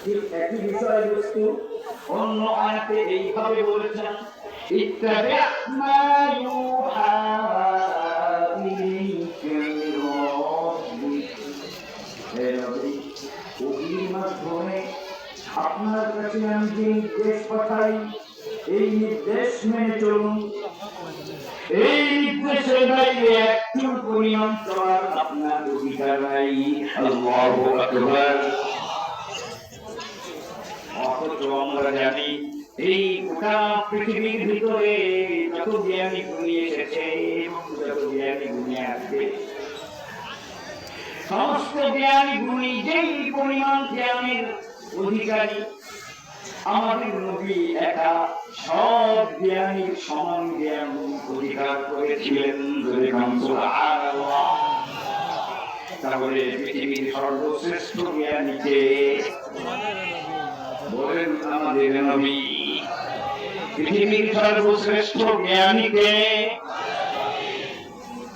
ঠিক একই বিষয়বস্তু অন্য আয়াতে এইভাবে বলেছেন, ইত্তাবি' মা ইউহা ইলাইকা মির রাব্বিক। হে নবী, ওহীর মাধ্যমে আপনার কাছে আমি যে নির্দেশ পাঠাই, এই নির্দেশ মেনে চলুন। এই নির্দেশের বাইরে একটু পরিমাণ চলার আপনার অধিকার নাই। আল্লাহু আকবার। অথচ আমরা জানি এই গোটা পৃথিবীর ভিতরে যত জ্ঞানী গুণী এসেছে এবং যত জ্ঞানী গুণী আসবে, সমস্ত জ্ঞানী গুণী যেই পরিমাণ জ্ঞানের অধিকারী, আমাদের নবী একা সব জ্ঞানীর সমান জ্ঞান অধিকার করেছিলেন। সুবহানাল্লাহ। তাহলে পৃথিবীর সর্বশ্রেষ্ঠ জ্ঞানীকে বলেন আমাদের নবী। পৃথিবীর সর্বশ্রেষ্ঠ জ্ঞানীকে,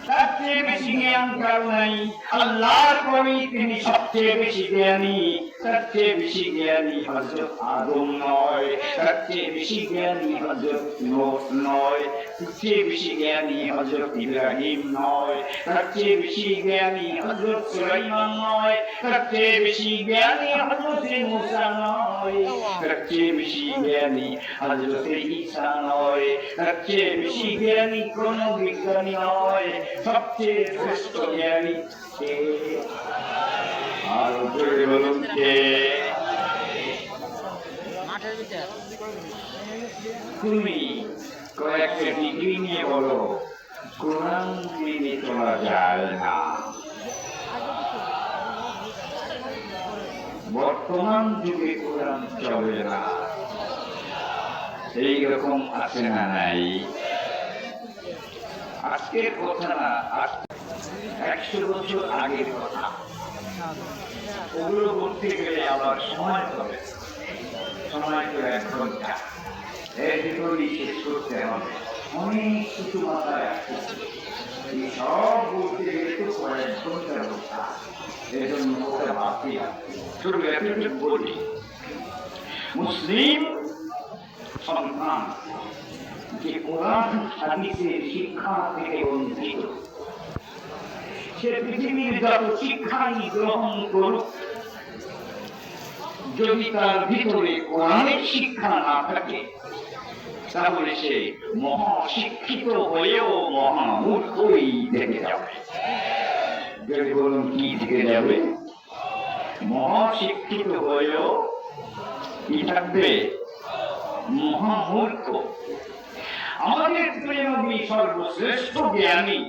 তার চেয়ে বেশি জ্ঞান কার নাই। আল্লাহর কবি তিনি সবচেয়ে বেশি জ্ঞানী। তার চেয়ে বেশি জ্ঞানী হযরত আদম নয়, তার চেয়ে বেশি জ্ঞানী হযরত নূহ নয়, তার চেয়ে বেশি জ্ঞানী হযরত ইব্রাহিম নয়, তার চেয়ে বেশি জ্ঞানী হযরত সুলাইমান নয়, তার চেয়ে বেশি জ্ঞানী হযরত মূসা নয়, তার চেয়ে বেশি জ্ঞানী হযরত ঈসা নয়, তার চেয়ে বেশি জ্ঞানী কোন বিজ্ঞানী নয়। সবচেয়ে শ্রেষ্ঠ জ্ঞানী কে? আর জোরে বলুন কে? তুমি কয়েকটা ডিগ্রি নিয়ে বলো, কোরআন মেনে চলা যায় না। বর্তমান যুগে কোরআন চলে না, এইরকম আছে না নাই? আজকের কথা না, 100 বছর আগের কথা। ওগুলো বলতে গেলে আবার সময় হবে, সময় তো 1 ঘন্টা, এর ভিতরেই শেষ করতে হবে। অনেক কিছু মাথায় আসছে, এই সব বলতে গেলে তো কয়েক ঘন্টার কথা। এই জন্য ওটা বাকি আছে। শুধু এতটুকু বলি, মুসলিম সন্তান যে কোরআন হাদিসের শিক্ষা থেকে বঞ্চিত, সে পৃথিবীর যত শিক্ষাই গ্রহণ করুক, যদি তার ভিতরে কোরআনের শিক্ষা না থাকে, তাহলে সে মহাশিক্ষিত হয়েও মহামূর্খই থেকে যাবে। যদি বলুন কি থেকে যাবে? মহাশিক্ষিত হয়েও কি থাকবে? মহামূর্খ। আমাদের নবী সর্বশ্রেষ্ঠ জ্ঞানী,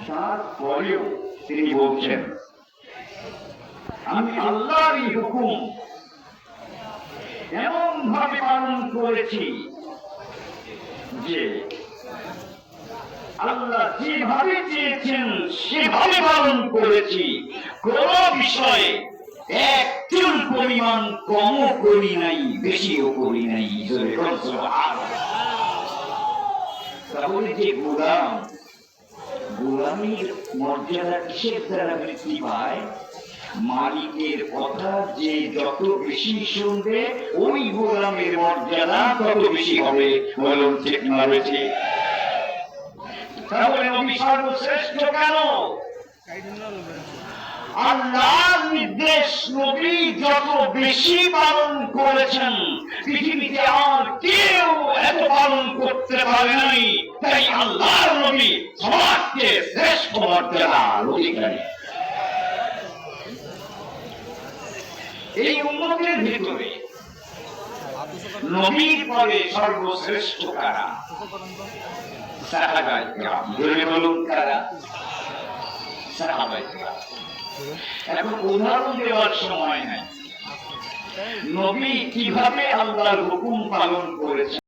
তারপরেও তিনি বলছেন, আমি আল্লাহরই হুকুম এমন ভাবে পালন করেছি যে আল্লাহ যেভাবে চেয়েছেন সেভাবে পালন করেছি। কোন বিষয়ে এক চুল পরিমাণ কমও করি নাই, বেশিও করি নাই। তাহলে যে গোলাম, গোলামীর মর্যাদা কিসের দ্বারা বৃদ্ধি পায়? মালিকের কথা যে যত বেশি শুনবে, ওই গোলামের মর্যাদা তত বেশি হবে। বলুন ঠিক না বেশি? তাহলে নবী সর্বশ্রেষ্ঠ কেন? আল্লাহর নির্দেশ নবী যত বেশি পালন করেছেন, পৃথিবীতে আর কেউ এত পালন করতে পারে নাই। তাই আল্লাহর নবী সমাজকে শ্রেষ্ঠ মর্যাদার অধিকারী। এই উম্মতের ভিতরে নবীর পরে সর্বশ্রেষ্ঠ কারা? সাহাবায়ে কেরাম। বলুন কারা? সাহাবায়ে কেরাম। এখন উদাহরণ দেওয়ার সময় নাই। নবী কিভাবে আল্লাহর হুকুম পালন করেছেন